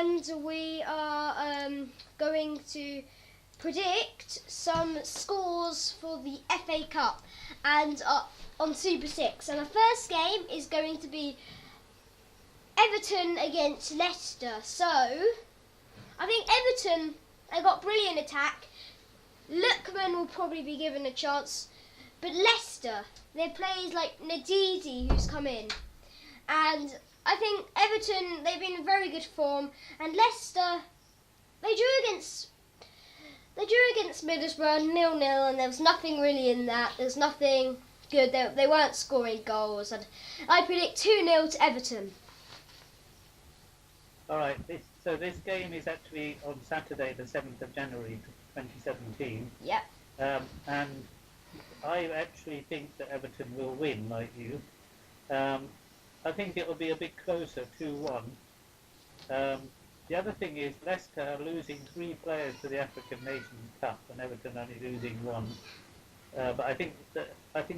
and we are going to predict some scores for the FA Cup and on Super 6. And the first game is going to be Everton against Leicester. So, I think Everton, they got brilliant attack. Lookman will probably be given a chance. But Leicester, their players like Ndidi who's come in. And I think Everton, they've been in very good form. And Leicester, they drew against Middlesbrough 0-0, and there was nothing really in that. There's nothing good. They weren't scoring goals. And I predict 2-0 to Everton. All right, this game is actually on Saturday, the 7th of January, 2017. Yep. And I actually think that Everton will win, like you. I think it will be a bit closer, 2-1. The other thing is Leicester are losing 3 players to the African Nations Cup, and Everton only losing 1. But I think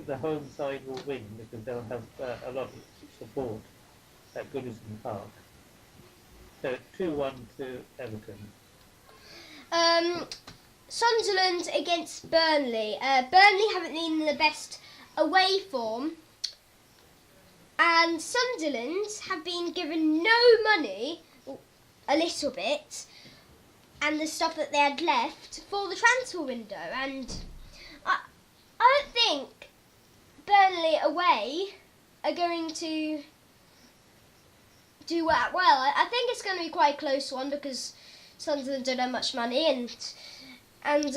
the home side will win because they'll have a lot of support at Goodison Park. So 2-1 to Everton. Sunderland against Burnley. Burnley haven't been in the best away form, and Sunderland have been given no money, a little bit, and the stuff that they had left for the transfer window. And I don't think Burnley away are going to do that well. I think it's going to be quite a close one because Sunderland don't have much money, and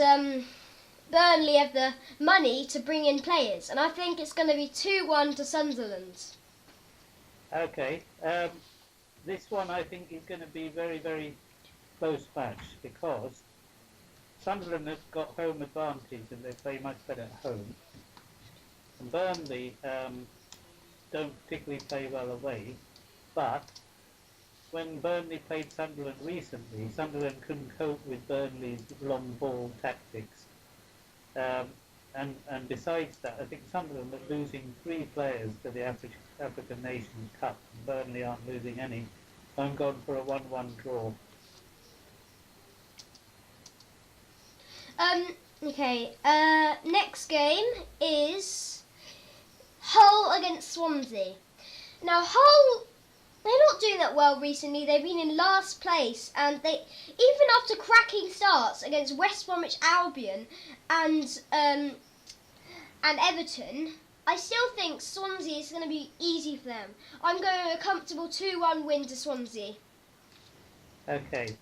Burnley have the money to bring in players, and I think it's going to be 2-1 to Sunderland. Okay, this one I think is going to be very, very close match because Sunderland have got home advantage and they play much better at home. And Burnley don't particularly play well away, but when Burnley played Sunderland recently, Sunderland couldn't cope with Burnley's long ball tactics. And besides that, I think Sunderland are losing 3 players to the African Nations Cup, and Burnley aren't losing any. I'm going for a 1-1 draw. Okay, next game is Hull against Swansea. Now Hull, they're not doing that well recently. They've been in last place, and they, even after cracking starts against West Bromwich Albion and Everton, I still think Swansea is going to be easy for them. I'm going a comfortable 2-1 win to Swansea. Okay,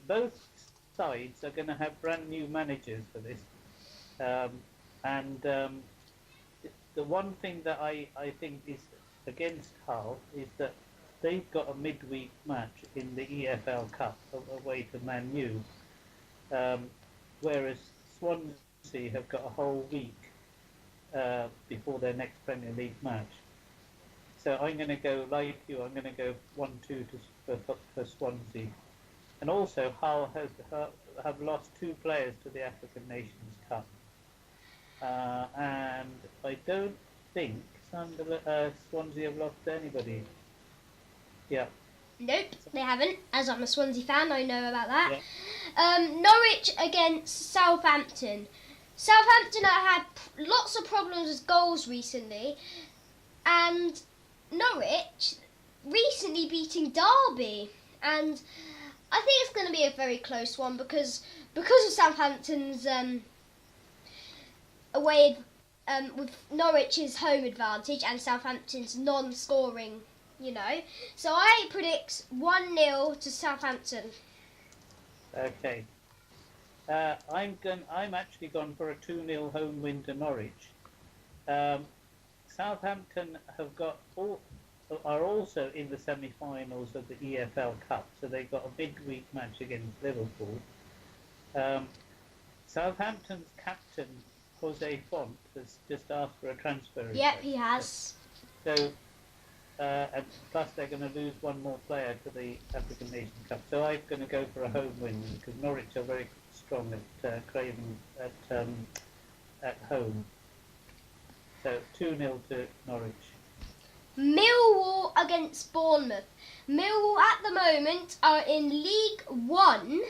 both sides are going to have brand new managers for this, and the one thing that I think is against Hull is that they've got a midweek match in the EFL Cup away to Man U, whereas Swansea have got a whole week before their next Premier League match. So I'm going to go, like you, I'm going to go 1-2 for Swansea. And also Hull have lost 2 players to the African Nations Cup. And I don't think Swansea have lost anybody. Yeah. Nope, they haven't. As I'm a Swansea fan, I know about that. Yeah. Norwich against Southampton. Southampton have had lots of problems with goals recently, and Norwich recently beating Derby, and I think it's going to be a very close one because of Southampton's away with Norwich's home advantage and Southampton's non-scoring, So I predict 1-0 to Southampton. Okay. I'm actually gone for a 2-0 home win to Norwich. Southampton are also in the semi-finals of the EFL Cup, so they've got a midweek match against Liverpool. Southampton's captain Jose Font has just asked for a transfer. Yep, he has. So, and plus they're going to lose 1 more player to the African Nations Cup. So I'm going to go for a home win because Norwich are very strong at Craven at home. So 2-0 to Norwich. Millwall against Bournemouth. Millwall at the moment are in League One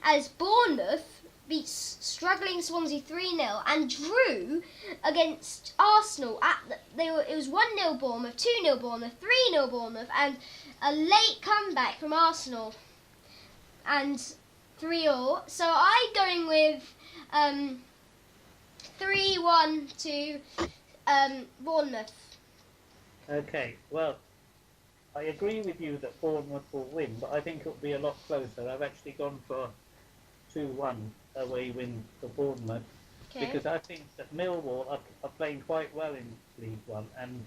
as Bournemouth beats struggling Swansea 3-0 and drew against Arsenal. It was 1-0 Bournemouth, 2-0 Bournemouth, 3-0 Bournemouth, and a late comeback from Arsenal and 3-all. So I'm going with 3-1 to Bournemouth. Okay, well, I agree with you that Bournemouth will win, but I think it'll be a lot closer. I've actually gone for 2-1 away win for Bournemouth because I think that Millwall are playing quite well in League One, and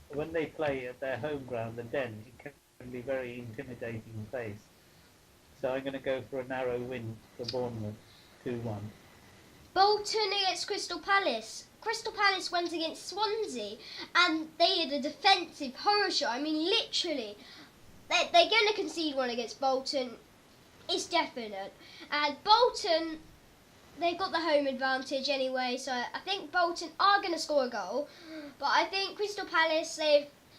when they play at their home ground, the Den, it can be very intimidating place. So I'm going to go for a narrow win for Bournemouth, 2-1. Bolton against Crystal Palace. Crystal Palace went against Swansea and they had a defensive horror show. I mean, literally, they're going to concede one against Bolton. It's definite. And Bolton, they've got the home advantage anyway, so I think Bolton are going to score a goal. But I think Crystal Palace,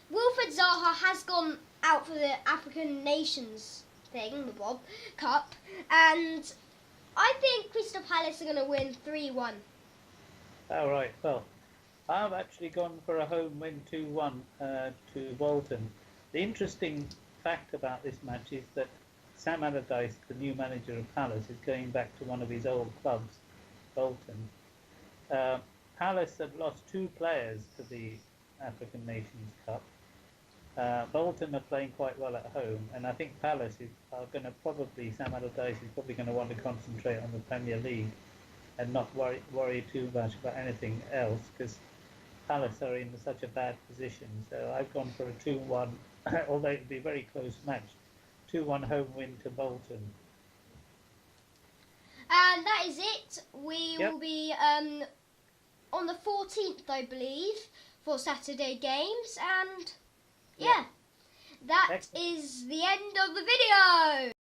Wilfred Zaha has gone out for the African Nations thing, the Bob Cup, and I think Crystal Palace are going to win 3-1. All right, well, I've actually gone for a home win 2-1 to Bolton. The interesting fact about this match is that Sam Allardyce, the new manager of Palace, is going back to one of his old clubs, Bolton. Palace had lost 2 players to the African Nations Cup. Bolton are playing quite well at home, and I think Palace Sam Allardyce is probably going to want to concentrate on the Premier League and not worry too much about anything else, because Palace are in such a bad position. So I've gone for a 2-1, although it'll be a very close match, 2-1 home win to Bolton. And that is it. We will be on the 14th, I believe, for Saturday games, and that is the end of the video.